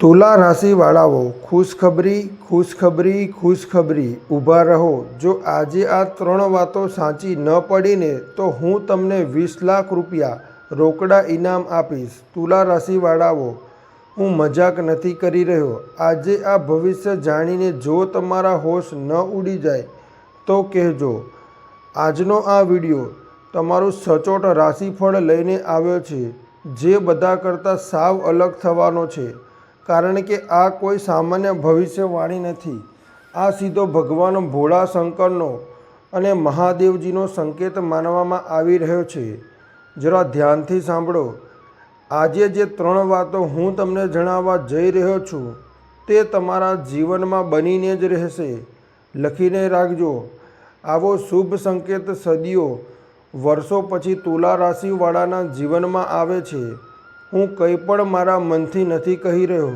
तुला राशिवाळाओ खुशखबरी खुशखबरी खुशखबरी ઊભા રહો। જો આજે આ 3 વાતો સાચી ન પડીને તો હું તમને 20 લાખ રૂપિયા રોકડા ઇનામ આપીશ। તુલા રાશિવાળાઓ, હું મજાક નથી કરી રહ્યો। આજે આ ભવિષ્ય જાણીને જો તમારા હોશ ન ઉડી જાય તો કહેજો। આજનો આ વિડીયો તમારું સચોટ રાશિફળ લઈને આવ્યો છે, જે બધા કરતાં સાવ અલગ થવાનો છે, કારણ કે આ કોઈ સામાન્ય ભવિષ્યવાણી નથી। આ સીધો ભગવાન ભોળા શંકરનો અને મહાદેવજીનો સંકેત માનવામાં આવી રહ્યો છે। જરા ધ્યાનથી સાંભળો। આજે જે 3 વાતો હું તમને જણાવવા જઈ રહ્યો છું તે તમારા જીવનમાં બનીને જ રહેશે। લખીને રાખજો। આવો શુભ સંકેત સદીઓ વર્ષો પછી તુલા રાશિવાળાના જીવનમાં આવે છે। હું કંઈ પણ મારા મનથી નથી કહી રહ્યો।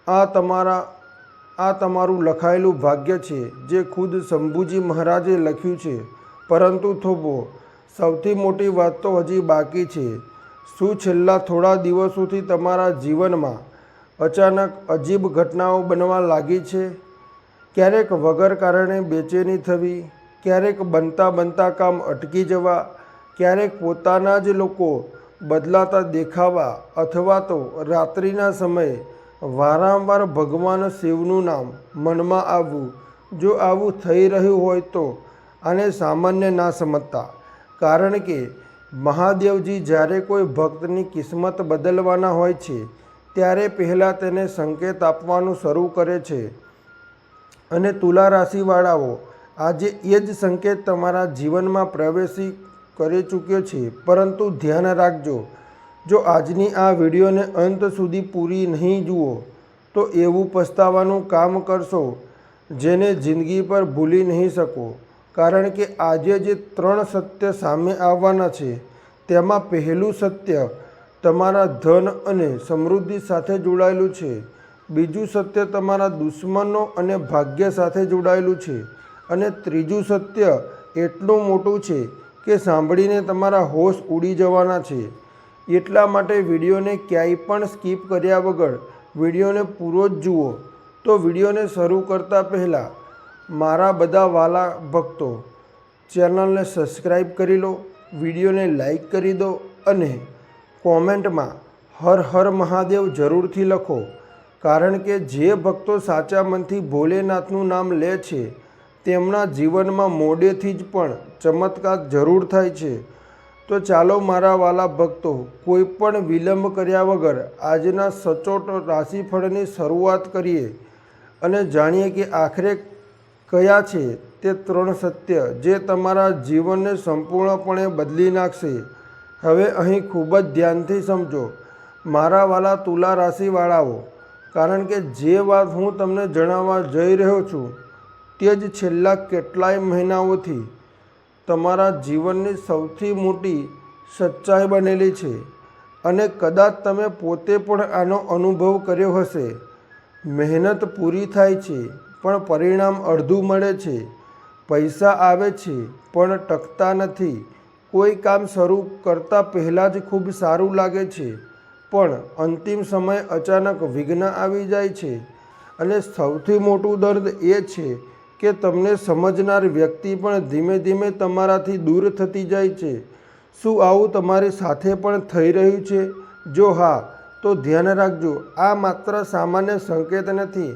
આ તમારું લખાયેલું ભાગ્ય છે, જે ખુદ શંભુજી મહારાજે લખ્યું છે। પરંતુ થોભો, સૌથી મોટી વાત તો હજી બાકી છે। શું છેલ્લા થોડા દિવસોથી તમારા જીવનમાં અચાનક અજીબ ઘટનાઓ બનવા લાગી છે? ક્યારેક વગર કારણે બેચેની થવી, ક્યારેક બનતા કામ અટકી જવા, ક્યારેક પોતાના જ લોકો બદલાતા દેખાવા, અથવા તો રાત્રિના સમયે વારંવાર ભગવાન શિવનું નામ મનમાં આવવું। જો આવું થઈ રહ્યું હોય તો આને સામાન્ય ના સમજતા, કારણ કે મહાદેવજી જ્યારે કોઈ ભક્તની કિસ્મત બદલવાના હોય છે ત્યારે પહેલાં તેને સંકેત આપવાનું શરૂ કરે છે। અને તુલા રાશિવાળાઓ, આજે એ જ સંકેત તમારા જીવનમાં પ્રવેશી કરી ચૂક્યો છે। પરંતુ ધ્યાન રાખજો, જો આજની આ વિડીયોને અંત સુધી પૂરી નહીં જુઓ તો એવું પસ્તાવાનું કામ કરશો જેને જિંદગી પર ભૂલી નહીં શકો। કારણ કે આજે જે 3 સત્ય સામે આવવાના છે તેમાં પહેલું સત્ય તમારા ધન અને સમૃદ્ધિ સાથે જોડાયેલું છે, બીજું સત્ય તમારા દુશ્મનો અને ભાગ્ય સાથે જોડાયેલું છે, અને ત્રીજું સત્ય એટલું મોટું છે કે સાંભળીને તમારા હોશ ઉડી જવાના છે। એટલા માટે વિડીયોને ક્યાંય પણ સ્કીપ કર્યા વગર વિડીયોને પૂરો જ જુઓ। તો વિડીયોને શરૂ કરતાં પહેલાં મારા બધા વાલા ભક્તો, ચેનલને સબસ્ક્રાઈબ કરી લો, વિડીયોને લાઈક કરી દો અને કોમેન્ટમાં હર હર મહાદેવ જરૂરથી લખો। કારણ કે જે ભક્તો સાચા મનથી ભોલેનાથનું નામ લે છે તેમના જીવનમાં મોડેથી જ પણ ચમત્કાર જરૂર થાય છે। તો ચાલો મારા વાલા ભક્તો, કોઈ પણ વિલંબ કર્યા વગર આજના સચોટ રાશિફળની શરૂઆત કરીએ અને જાણીએ કે આખરે કયા છે તે 3 સત્ય જે તમારા જીવનને સંપૂર્ણપણે બદલી નાખશે। હવે અહીં ખૂબ જ ધ્યાનથી સમજો મારા વાલા તુલા રાશિવાળાઓ, કારણ કે જે વાત હું તમને જણાવવા જઈ રહ્યો છું તે જ છેલ્લા કેટલાય મહિનાઓથી તમારા જીવનની સૌથી મોટી સચ્ચાઈ બનેલી છે। અને કદાચ તમે પોતે પણ આનો અનુભવ કર્યો હશે। મહેનત પૂરી થાય છે પણ પરિણામ અડધું મળે છે, પૈસા આવે છે પણ ટકતા નથી, કોઈ કામ શરૂ કરતાં પહેલાં જ ખૂબ સારું લાગે છે પણ અંતિમ સમયે અચાનક વિઘ્ન આવી જાય છે, અને સૌથી મોટું દર્દ એ છે કે તમને સમજનાર વ્યક્તિ પણ ધીમે ધીમે તમારાથી દૂર થતી જાય છે। શું આવું તમારી સાથે પણ થઈ રહ્યું છે? જો હા, તો ધ્યાન રાખજો, આ માત્ર સામાન્ય સંકેત નથી,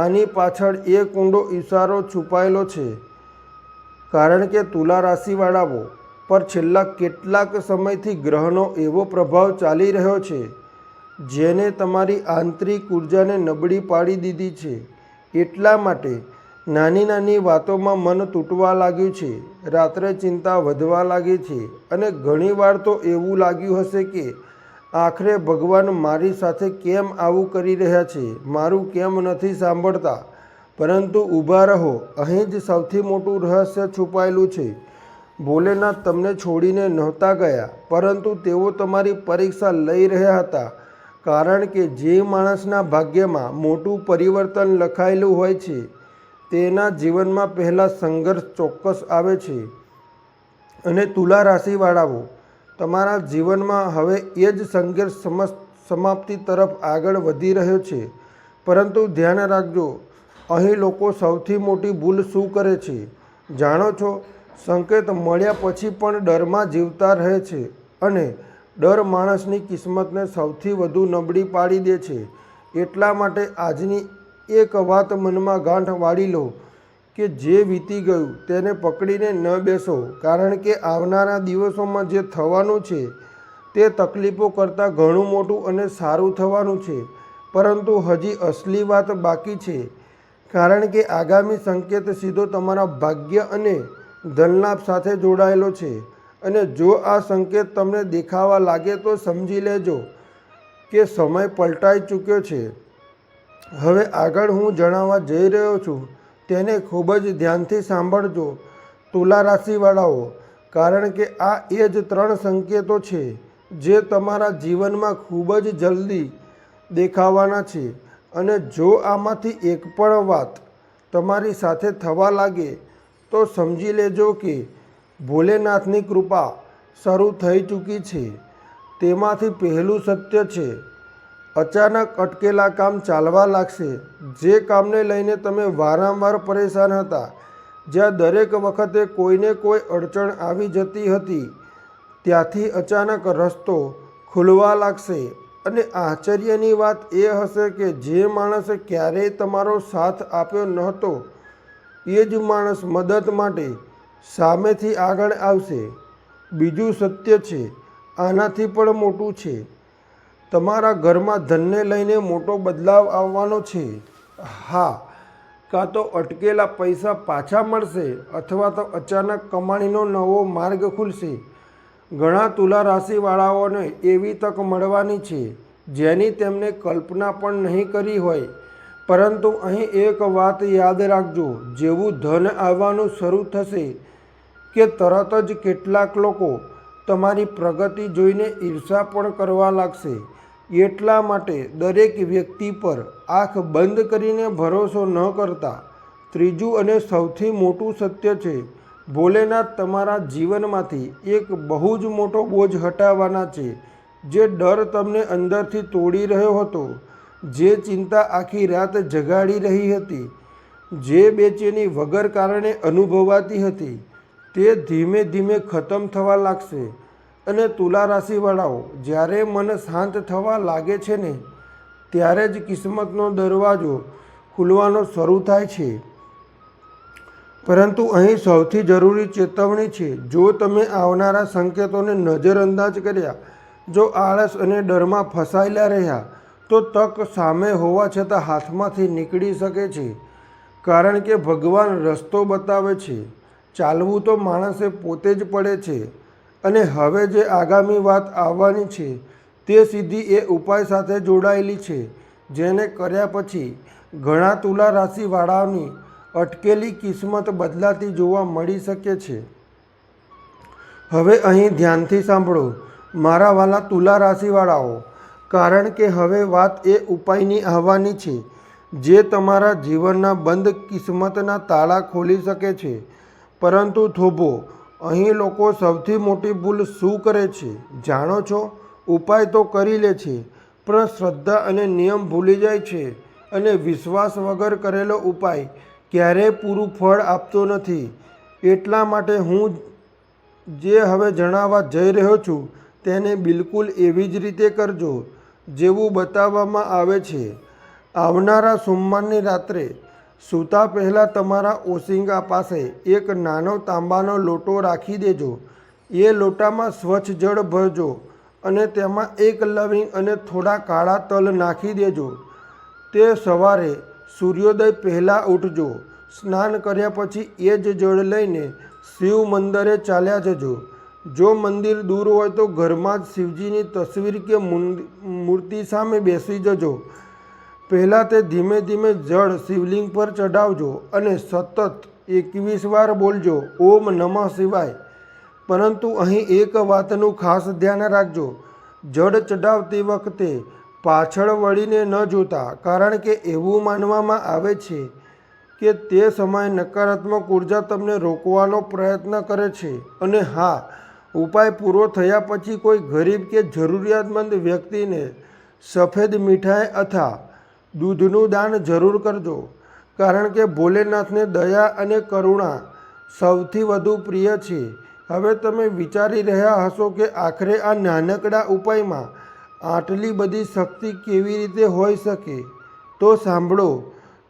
આની પાછળ એક ઊંડો ઇશારો છુપાયેલો છે। કારણ કે તુલા રાશિવાળાઓ પર છેલ્લા કેટલાક સમયથી ગ્રહનો એવો પ્રભાવ ચાલી રહ્યો છે જેને તમારી આંતરિક ઉર્જાને નબળી પાડી દીધી છે। એટલા માટે નાની નાની વાતોમાં મન તૂટવા લાગ્યું છે, રાત્રે ચિંતા વધવા લાગી છે, અને ઘણીવાર તો એવું લાગ્યું હશે કે આખરે ભગવાન મારી સાથે કેમ આવું કરી રહ્યા છે, મારું કેમ નથી સાંભળતા। પરંતુ ઊભા રહો, અહીં જ સૌથી મોટું રહસ્ય છુપાયેલું છે। ભોલેનાથ તમને છોડીને નહોતા ગયા, પરંતુ તેઓ તમારી પરીક્ષા લઈ રહ્યા હતા। કારણ કે જે માણસના ભાગ્યમાં મોટું પરિવર્તન લખાયેલું હોય છે તેના જીવનમાં પહેલાં સંઘર્ષ ચોક્કસ આવે છે। અને તુલા રાશિવાળાઓ, તમારા જીવનમાં હવે એ જ સંઘર્ષ સમાપ્તિ તરફ આગળ વધી રહ્યો છે। પરંતુ ધ્યાન રાખજો, અહીં લોકો સૌથી મોટી ભૂલ શું કરે છે જાણો છો? સંકેત મળ્યા પછી પણ ડરમાં જીવતા રહે છે અને ડર માણસની કિસ્મતને સૌથી વધુ નબળી પાડી દે છે. એટલા માટે આજની એક વાત મનમાં ગાંઠ વાળી લો કે જે વીતી ગયું તેને પકડીને ન બેસો, કારણ કે આવનારા દિવસોમાં જે થવાનું છે તે તકલીફો કરતાં ઘણું મોટું અને સારું થવાનું છે. પરંતુ હજી અસલી વાત બાકી છે, કારણ કે આગામી સંકેત સીધો તમારા ભાગ્ય અને ધનલાભ સાથે જોડાયેલો છે. અને જો આ સંકેત તમને દેખાવા લાગે તો સમજી લેજો કે સમય પલટાઈ ચૂક્યો છે. હવે આગળ હું જણાવવા જઈ રહ્યો છું તેને ખૂબ જ ધ્યાનથી સાંભળજો તુલા રાશિવાળાઓ, કારણ કે આ એ જ 3 સંકેતો છે જે તમારા જીવનમાં ખૂબ જ જલ્દી દેખાવાના છે. અને જો આમાંથી એક પણ વાત તમારી સાથે થવા લાગે તો સમજી લેજો કે ભોલેનાથની કૃપા શરૂ થઈ ચૂકી છે. તેમાંથી પહેલું સત્ય છે, અચાનક અટકેલા કામ ચાલવા લાગશે. જે કામને લઈને તમે વારંવાર પરેશાન હતા, જ્યાં દરેક વખતે કોઈને કોઈ અડચણ આવી જતી હતી, ત્યાંથી અચાનક રસ્તો ખુલવા લાગશે. અને આશ્ચર્યની વાત એ હશે કે જે માણસે ક્યારેય તમારો સાથ આપ્યો નહોતો એ જ માણસ મદદ માટે સામેથી આગળ આવશે. બીજું સત્ય છે, આનાથી પણ મોટું છે, તમારા ઘરમાં ધનને લઈને મોટો બદલાવ આવવાનો છે. હા, કાં તો અટકેલા પૈસા પાછા મળશે અથવા તો અચાનક કમાણીનો નવો માર્ગ ખુલશે. ઘણા તુલા રાશિવાળાઓને એવી તક મળવાની છે જેની તેમને કલ્પના પણ નહીં કરી હોય. પરંતુ અહીં એક વાત યાદ રાખજો, જેવું ધન આવવાનું શરૂ થશે કે તરત જ કેટલાક લોકો તમારી પ્રગતિ જોઈને ઈર્ષા પણ કરવા લાગશે. એટલા માટે દરેક વ્યક્તિ પર આંખ બંધ કરીને ભરોસો ન કરતા. ત્રીજું અને સૌથી મોટું સત્ય છે, ભોલેનાથ તમારા જીવનમાંથી એક બહુ જ મોટો બોજ હટાવવાના છે. જે ડર તમને અંદરથી તોડી રહ્યો હતો, જે ચિંતા આખી રાત જગાડી રહી હતી, જે બેચેની વગર કારણે અનુભવાતી હતી, તે ધીમે ધીમે ખતમ થવા લાગશે. અને તુલા રાશિવાળાઓ, જ્યારે મન શાંત થવા લાગે છે ને, ત્યારે જ કિસ્મતનો દરવાજો ખુલવાનો શરૂ થાય છે. પરંતુ અહીં સૌથી જરૂરી ચેતવણી છે, જો તમે આવનારા સંકેતોને નજરઅંદાજ કર્યા, જો આળસ અને ડરમાં ફસાયેલા રહ્યા, તો તક સામે હોવા છતાં હાથમાંથી નીકળી શકે છે. કારણ કે ભગવાન રસ્તો બતાવે છે, ચાલવું તો માણસે પોતે જ પડે છે. અને હવે જે આગામી વાત આવવાની છે તે સીધી એ ઉપાય સાથે જોડાયેલી છે, જેને કર્યા પછી ઘણા તુલા રાશિવાળાઓની અટકેલી કિસ્મત બદલાતી જોવા મળી શકે છે. હવે અહીં ધ્યાનથી સાંભળો મારા વાલા તુલા રાશિવાળાઓ, કારણ કે હવે વાત એ ઉપાયની આવવાની છે જે તમારા જીવનના બંધ કિસ્મતના તાળા ખોલી શકે છે. પરંતુ થોભો, અહીં લોકો સૌથી મોટી ભૂલ શું કરે છે જાણો છો? ઉપાય તો કરી લે છે, પણ શ્રદ્ધા અને નિયમ ભૂલી જાય છે. અને વિશ્વાસ વગર કરેલો ઉપાય ક્યારેય પૂરું ફળ આપતો નથી. એટલા માટે હું જે હવે જણાવવા જઈ રહ્યો છું તેને બિલકુલ એવી જ રીતે કરજો જેવું બતાવવામાં આવે છે. આવનારા સોમવારની રાત્રે સૂતા પહેલાં તમારા ઓશિંગા પાસે એક નાનો તાંબાનો લોટો રાખી દેજો. એ લોટામાં સ્વચ્છ જળ ભરજો અને તેમાં એક લવિંગ અને થોડા કાળા તલ નાખી દેજો. તે સવારે સૂર્યોદય પહેલાં ઉઠજો. સ્નાન કર્યા પછી એ જ જળ લઈને શિવ મંદિરે ચાલ્યા જજો. જો મંદિર દૂર હોય તો ઘરમાં જ શિવજીની તસવીર કે મૂર્તિ સામે બેસી જજો. પહેલાં તે ધીમે ધીમે જળ શિવલિંગ પર ચઢાવજો અને સતત 21 વાર બોલજો, ઓમ નમઃ શિવાય. પરંતુ અહીં એક વાતનું ખાસ ધ્યાન રાખજો, જળ ચઢાવતી વખતે પાછળ વળીને ન જોતા, કારણ કે એવું માનવામાં આવે છે કે તે સમયે નકારાત્મક ઉર્જા તમને રોકવાનો પ્રયત્ન કરે છે. અને હા, ઉપાય પૂરો થયા પછી કોઈ ગરીબ કે જરૂરિયાતમંદ વ્યક્તિને સફેદ મીઠાઈ અથવા દૂધનું દાન જરૂર કરજો, કારણ કે ભોલેનાથને દયા અને કરુણા સૌથી વધુ પ્રિય છે. હવે તમે વિચારી રહ્યા હશો કે આખરે આ નાનકડા ઉપાયમાં આટલી બધી શક્તિ કેવી રીતે હોઈ શકે? તો સાંભળો.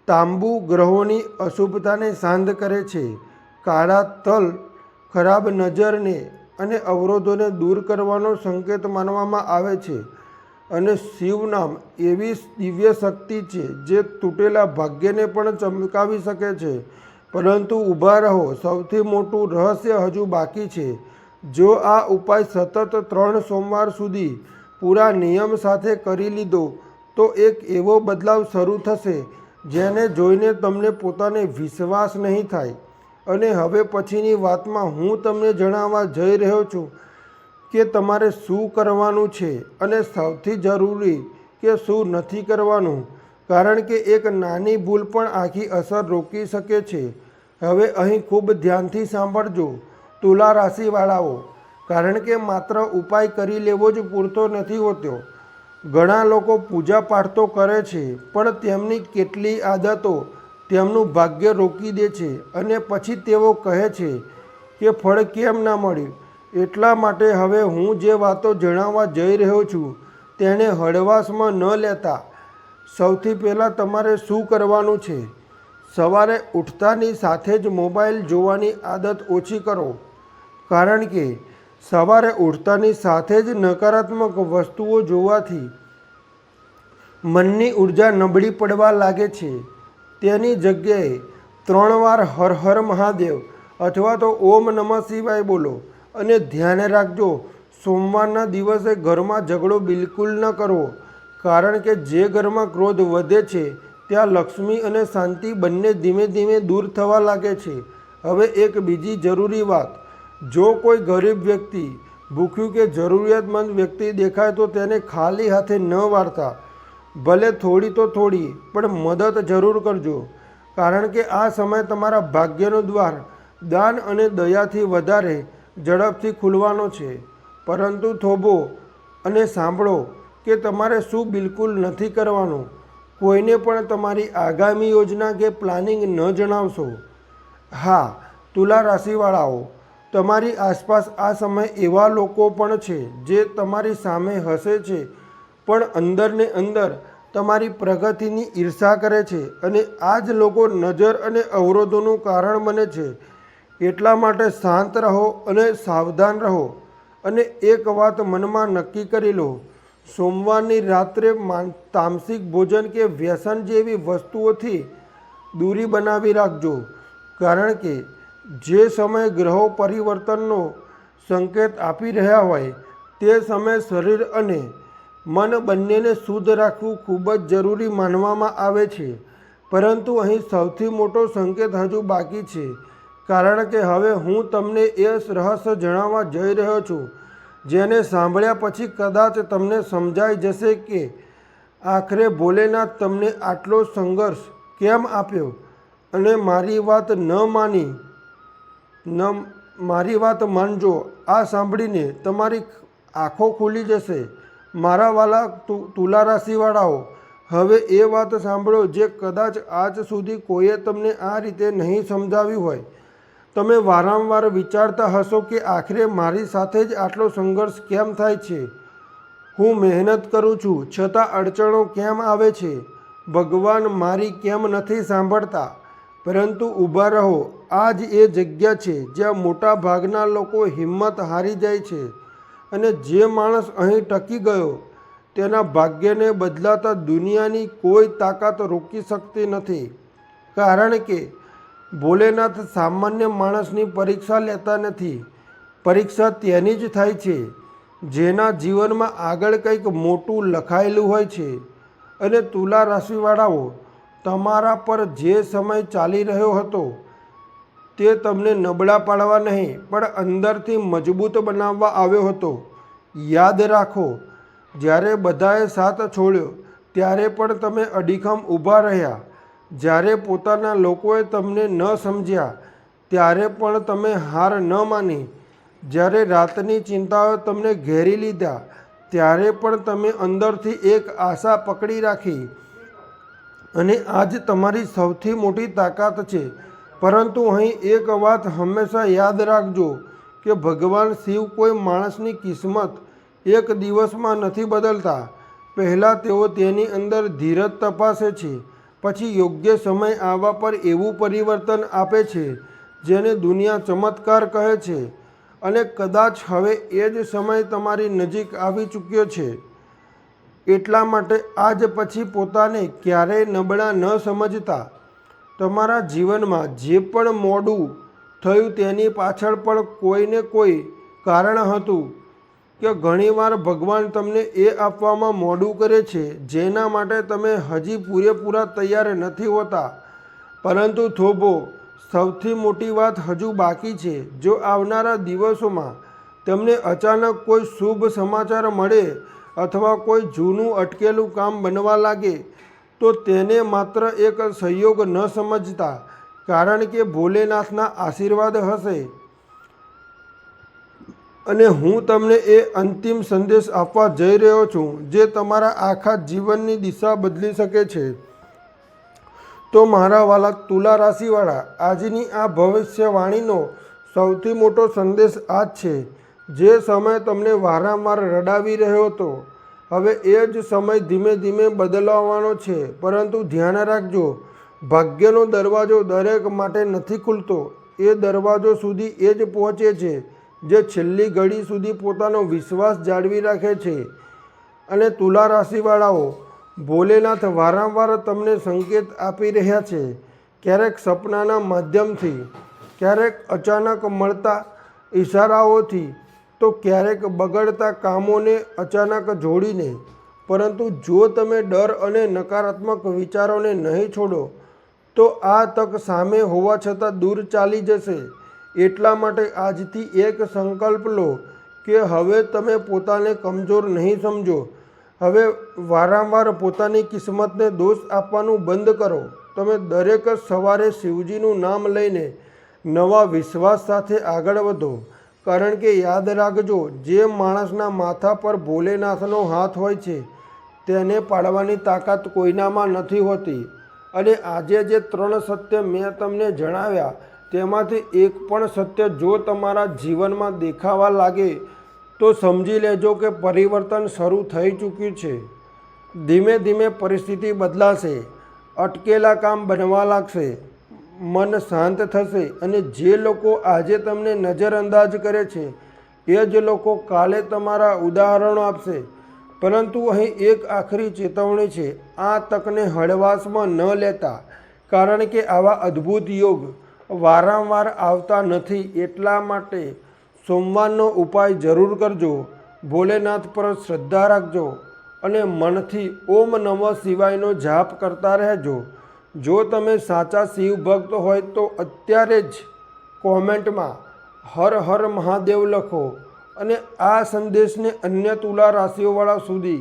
તાંબુ ગ્રહોની અશુભતાને શાંત કરે છે. કાળા તલ ખરાબ નજરને અને અવરોધોને દૂર કરવાનો સંકેત માનવામાં આવે છે. અને શિવનામ એવી દિવ્ય શક્તિ છે જે તૂટેલા ભાગ્યને પણ ચમકાવી શકે છે. પરંતુ ઊભા રહો, સૌથી મોટું રહસ્ય હજુ બાકી છે. જો આ ઉપાય સતત 3 સોમવાર સુધી પૂરા નિયમ સાથે કરી લીધો તો એક એવો બદલાવ શરૂ થશે જેને જોઈને તમને પોતાને વિશ્વાસ નહીં થાય. અને હવે પછીની વાતમાં હું તમને જણાવવા જઈ રહ્યો છું કે તમારે શું કરવાનું છે અને સૌથી જરૂરી કે શું નથી કરવાનું, કારણ કે એક નાની ભૂલ પણ આખી અસર રોકી શકે છે. હવે અહીં ખૂબ ધ્યાનથી સાંભળજો તુલા રાશિવાળાઓ, કારણ કે માત્ર ઉપાય કરી લેવો જ પૂરતો નથી હોતો. ઘણા લોકો પૂજા પાઠ તો કરે છે, પણ તેમની કેટલી આદતો તેમનું ભાગ્ય રોકી દે છે અને પછી તેઓ કહે છે કે ફળ કેમ ના મળ્યું. એટલા માટે હવે હું જે વાતો જણાવવા જઈ રહ્યો છું તેને હળવાશમાં ન લેતા. સૌથી પહેલાં તમારે શું કરવાનું છે? સવારે ઉઠતાની સાથે જ મોબાઈલ જોવાની આદત ઓછી કરો, કારણ કે સવારે ઉઠતાની સાથે જ નકારાત્મક વસ્તુઓ જોવાથી મનની ઉર્જા નબળી પડવા લાગે છે. તેની જગ્યાએ 3 વાર હર હર મહાદેવ અથવા તો ઓમ નમઃ શિવાય બોલો. અને ધ્યાન રાખજો, સોમવારના દિવસે ઘરમાં ઝઘડો બિલકુલ ન કરવો, કારણ કે જે ઘરમાં ક્રોધ વધે છે ત્યાં લક્ષ્મી અને શાંતિ બંને ધીમે ધીમે દૂર થવા લાગે છે. હવે એક બીજી જરૂરી વાત, જો કોઈ ગરીબ વ્યક્તિ, ભૂખ્યું કે જરૂરિયાતમંદ વ્યક્તિ દેખાય તો તેને ખાલી હાથે ન વાળતા. ભલે થોડી તો થોડી, પણ મદદ જરૂર કરજો, કારણ કે આ સમય તમારા ભાગ્યનો દ્વાર દાન અને દયાથી વધારે ઝડપથી ખુલવાનો છે. પરંતુ થોભો અને સાંભળો કે તમારે શું બિલકુલ નથી કરવાનું. કોઈને પણ તમારી આગામી યોજના કે પ્લાનિંગ ન જણાવશો. હા, તુલા રાશિવાળાઓ, તમારી આસપાસ આ સમય એવા લોકો પણ છે જે તમારી સામે હસે છે, પણ અંદરને અંદર તમારી પ્રગતિની ઈર્ષા કરે છે. અને આ જ લોકો નજર અને અવરોધોનું કારણ બને છે. એટલા માટે શાંત રહો અને સાવધાન રહો. અને એક વાત મનમાં નક્કી કરી લો, સોમવારની રાત્રે તામસિક ભોજન કે વ્યસન જેવી વસ્તુઓથી દૂરી બનાવી રાખજો, કારણ કે જે સમયે ગ્રહો પરિવર્તનનો સંકેત આપી રહ્યા હોય તે સમયે શરીર અને મન બંનેને શુદ્ધ રાખવું ખૂબ જ જરૂરી માનવામાં આવે છે. પરંતુ અહીં સૌથી મોટો સંકેત હજુ બાકી છે, કારણ કે હવે હું તમને એ રહસ્ય જણાવવા જઈ રહ્યો છું જેને સાંભળ્યા પછી કદાચ તમને સમજાઈ જશે કે આખરે ભોલેનાથ તમને આટલો સંઘર્ષ કેમ આપ્યો. અને મારી વાત માનજો, આ સાંભળીને તમારી આંખો ખુલી જશે. મારા વાલા તુલા રાશિવાળાઓ, હવે એ વાત સાંભળો જે કદાચ આજ સુધી કોઈએ તમને આ રીતે નહીં સમજાવ્યું હોય. તમે વારંવાર વિચારતા હશો કે આખરે મારી સાથે જ આટલો સંઘર્ષ કેમ થાય છે? હું મહેનત કરું છું છતાં અડચણો કેમ આવે છે? ભગવાન મારી કેમ નથી સાંભળતા? પરંતુ ઊભા રહો, આ જ એ જગ્યા છે જ્યાં મોટા ભાગના લોકો હિંમત હારી જાય છે. અને જે માણસ અહીં ટકી ગયો તેના ભાગ્યને બદલાતા દુનિયાની કોઈ તાકાત રોકી શકતી નથી. કારણ કે ભોલેનાથ સામાન્ય માણસની પરીક્ષા લેતા નથી. પરીક્ષા તેની જ થાય છે જેના જીવનમાં આગળ કંઈક મોટું લખાયેલું હોય છે. અને તુલા રાશિવાળાઓ, તમારા પર જે સમય ચાલી રહ્યો હતો તે તમને નબળા પાડવા નહીં, પણ અંદરથી મજબૂત બનાવવા આવ્યો હતો. યાદ રાખો, જ્યારે બધાએ સાથ છોડ્યો ત્યારે પણ તમે અડીખમ ઊભા રહ્યા. જ્યારે પોતાના લોકોએ તમને ન સમજ્યા ત્યારે પણ તમે હાર ન માની. જ્યારે રાતની ચિંતાઓએ તમને ઘેરી લીધા ત્યારે પણ તમે અંદરથી એક આશા પકડી રાખી. અને આ જ તમારી સૌથી મોટી તાકાત છે. પરંતુ અહીં એક વાત હંમેશા યાદ રાખજો કે ભગવાન શિવ કોઈ માણસની કિસ્મત એક દિવસમાં નથી બદલતા. પહેલાં તેઓ તેની અંદર ધીરજ તપાસે છે, પછી યોગ્ય સમય આવવા પર એવું પરિવર્તન આપે છે જેને દુનિયા ચમત્કાર કહે છે. અને કદાચ હવે એ જ સમય તમારી નજીક આવી ચૂક્યો છે. એટલા માટે આજ પછી પોતાને ક્યારેય નબળા ન સમજતા. તમારા જીવનમાં જે પણ મોડું થયું તેની પાછળ પણ કોઈને કોઈ કારણ હતું કે ઘણીવાર ભગવાન તમને એ આપવામાં મોડું કરે છે જેના માટે તમે હજી પૂરેપૂરા તૈયાર નથી હોતા. પરંતુ થોભો, સૌથી મોટી વાત હજુ બાકી છે. જો આવનારા દિવસોમાં તમને અચાનક કોઈ શુભ સમાચાર મળે અથવા કોઈ જૂનું અટકેલું કામ બનવા લાગે તો તેને માત્ર એક સંયોગ ન સમજતા, કારણ કે ભોલેનાથના આશીર્વાદ હશે. અને હું તમને એ અંતિમ સંદેશ આપવા જઈ રહ્યો છું જે તમારા આખા જીવનની દિશા બદલી શકે છે. તો મારા વાલા તુલા રાશિવાળા, આજની આ ભવિષ્યવાણીનો સૌથી મોટો સંદેશ આ જ છે. જે સમય તમને વારંવાર રડાવી રહ્યો હતો, હવે એ જ સમય ધીમે ધીમે બદલાવાનો છે. પરંતુ ધ્યાન રાખજો, ભાગ્યનો દરવાજો દરેક માટે નથી ખુલતો. એ દરવાજો સુધી એ જ પહોંચે છે જે છેલ્લી ઘડી સુધી પોતાનો વિશ્વાસ જાળવી રાખે છે. અને તુલા રાશિવાળાઓ, ભોલેનાથ વારંવાર તમને સંકેત આપી રહ્યા છે. ક્યારેક સપનાના માધ્યમથી, ક્યારેક અચાનક મળતા ઇશારાઓથી, તો ક્યારેક બગડતા કામોને અચાનક જોડીને. પરંતુ જો તમે ડર અને નકારાત્મક વિચારોને નહીં છોડો તો આ તક સામે હોવા છતાં દૂર ચાલી જશે. એટલા માટે આજથી એક સંકલ્પ લો કે હવે તમે પોતાને કમજોર નહીં સમજો. હવે વારંવાર પોતાની કિસ્મતને દોષ આપવાનું બંધ કરો. તમે દરેક સવારે શિવજીનું નામ લઈને નવા વિશ્વાસ સાથે આગળ વધો. કારણ કે યાદ રાખજો, જે માણસના માથા પર ભોલેનાથનો હાથ હોય છે તેને પાડવાની તાકાત કોઈનામાં નથી હોતી. અને આજે જે 3 સત્ય મેં તમને જણાવ્યા તેમાંથી એક પણ સત્ય જો તમારા જીવનમાં દેખાવા લાગે તો સમજી લેજો કે પરિવર્તન શરૂ થઈ ચૂક્યું છે. ધીમે ધીમે પરિસ્થિતિ બદલાશે, અટકેલા કામ બનવા લાગશે, મન શાંત થશે. અને જે લોકો આજે તમને નજરઅંદાજ કરે છે એ જ લોકો કાલે તમારા ઉદાહરણો આપશે. પરંતુ અહીં એક આખરી ચેતવણી છે, આ તકને હળવાશમાં ન લેતા, કારણ કે આવા અદ્ભુત યોગ વારંવાર આવતા નથી. એટલા માટે સોમવારનો ઉપાય જરૂર કરજો, ભોલેનાથ પર શ્રદ્ધા રાખજો અને મનથી ઓમ નમઃ શિવાયનો જાપ કરતા રહેજો. જો તમે સાચા શિવ ભક્ત હોય તો અત્યારે જ કોમેન્ટમાં હર હર મહાદેવ લખો અને આ સંદેશને અન્ય તુલા રાશિઓવાળા સુધી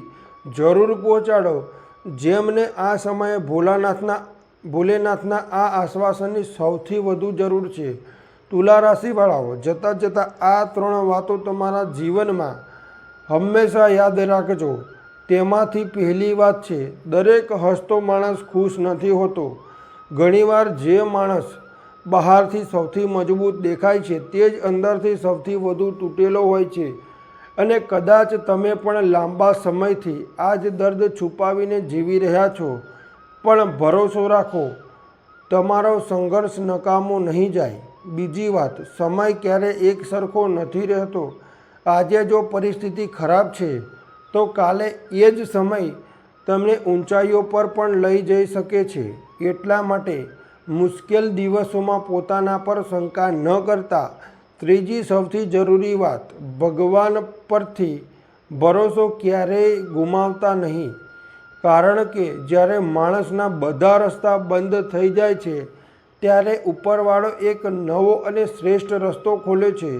જરૂર પહોંચાડો જેમને આ સમયે ભોલેનાથના આ આશ્વાસનની સૌથી વધુ જરૂર છે. તુલા રાશિવાળાઓ, જતાં જતાં આ 3 વાતો તમારા જીવનમાં હંમેશા યાદ રાખજો. તેમાંથી પહેલી વાત છે, દરેક હસતો માણસ ખુશ નથી હોતો. ઘણીવાર જે માણસ બહારથી સૌથી મજબૂત દેખાય છે તે જ અંદરથી સૌથી વધુ તૂટેલો હોય છે. અને કદાચ તમે પણ લાંબા સમયથી આ જ દર્દ છુપાવીને જીવી રહ્યા છો. પણ ભરોસો રાખો, તમારો સંઘર્ષ નકામો નહીં જાય. બીજી વાત, સમય ક્યારેય એક સરખો નથી રહેતો. આજે જો પરિસ્થિતિ ખરાબ છે તો કાલે એ જ સમય તમને ઊંચાઈઓ પર પણ લઈ જઈ શકે છે. એટલા માટે મુશ્કેલ દિવસોમાં પોતાના પર શંકા ન કરતા. ત્રીજી સૌથી જરૂરી વાત, ભગવાન પરથી ભરોસો ક્યારેય ગુમાવતા નહીં. કારણ કે જ્યારે માણસના બધા રસ્તા બંધ થઈ જાય છે ત્યારે ઉપરવાળો એક નવો અને શ્રેષ્ઠ રસ્તો ખોલે છે.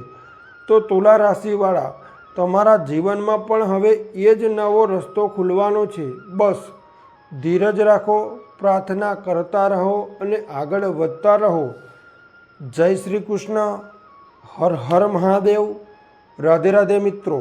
તો તુલા રાશિવાળા, તમારા જીવનમાં પણ હવે એ જ નવો રસ્તો ખુલવાનો છે. બસ ધીરજ રાખો, પ્રાર્થના કરતા રહો અને આગળ વધતા રહો. જય શ્રી કૃષ્ણ. હર હર મહાદેવ. રાધે રાધે મિત્રો.